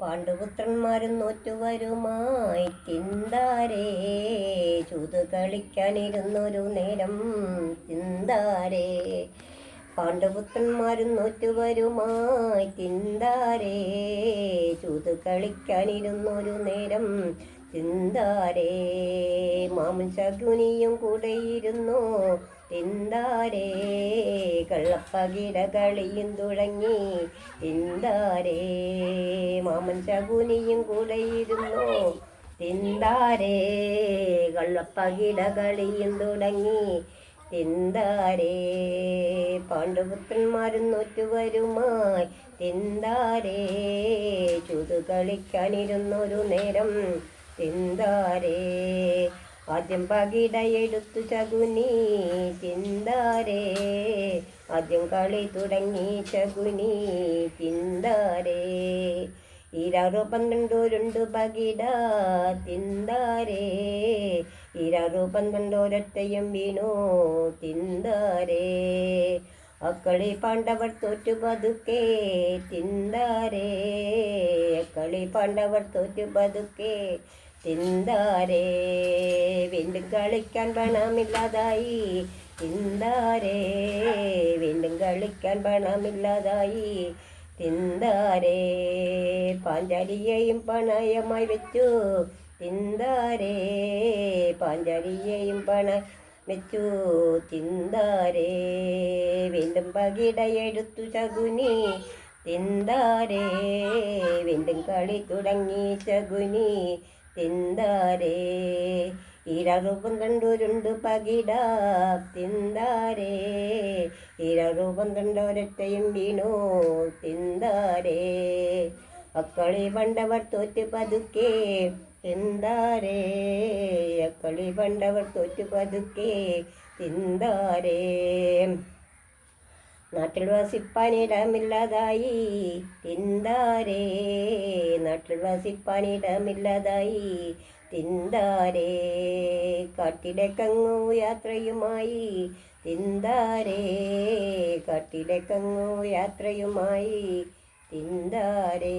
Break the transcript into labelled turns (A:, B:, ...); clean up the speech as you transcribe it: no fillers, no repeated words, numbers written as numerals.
A: പാണ്ഡുപുത്രന്മാരും നോറ്റുവരുമായി തിന്താരേ ചൂത് കളിക്കാനിരുന്നൊരു നേരം തിന്താരേ. പാണ്ഡുപുത്രന്മാരും നോറ്റുവരുമായി തിന്താരേ ചൂത് കളിക്കാനിരുന്നൊരു നേരം തിന്താരേ. മാമൻ ശകുനിയും കൂടെയിരുന്നു തിന്താരേ. കള്ളപ്പകിട കളിയും തുടങ്ങി തിന്താരേ. മാമൻ ശകുനിയും കൂടെയിരുന്നു തിന്താരേ. കള്ളപ്പകിട കളിയും തുടങ്ങി തിന്താരേ. പാണ്ഡുപുത്രന്മാരും നോറ്റുവരുമായി തിന്താരേ ചൂത് കളിക്കാനിരുന്നൊരു നേരം തിന്താരേ. ആദ്യം പകിടയെടുത്തു ശകുനി തിന്താരേ. ആദ്യം കളി തുടങ്ങി ശകുനി തിന്താരേ. ഈരാറു 12 പകിട തിന്താരേ. ഈരാറു 12 ഒരൊറ്റയും വീണു തിന്താരേ. അക്കളി പാണ്ഡവർ തോറ്റു പതുക്കെ തിന്താരേ. അക്കളി പാണ്ഡവർ തോറ്റു പതുക്കെ തിന്താരേ. വീണ്ടും കളിക്കാൻ പണമില്ലാതായി തിന്താരേ. വീണ്ടും കളിക്കാൻ പണമില്ലാതായി തിന്താരേ. പാഞ്ചാലിയെയും പണയമായി വെച്ചു തിന്താരേ. പാഞ്ചാലിയെയും വെച്ചു തിന്താരേ. വീണ്ടും പകിടയെടുത്തു ശകുനി തിന്താരേ. വീണ്ടും കളി തുടങ്ങി ശകുനി തിന്താരേ. ഈരാറു 12 പകിട തിന്താരേ. ഈരാറു 12 ഒരൊറ്റയും വീണു തിന്താരേ. അക്കളി പാണ്ഡവർ തോറ്റു പതുക്കെ തിന്താരേ. അക്കളി പാണ്ഡവർ തോറ്റു പതുക്കെ തിന്താരേ. നാട്ടിൽ വസിപ്പാനിടമില്ലാതായി തിന്താരേ. നാട്ടിൽ വസിപ്പാനിടമില്ലാതായി തിന്താരേ. കാട്ടിലേക്കങ്ങു യാത്രയുമായി തിന്താരേ. കാട്ടിലേക്കങ്ങു യാത്രയുമായി തിന്താരേ.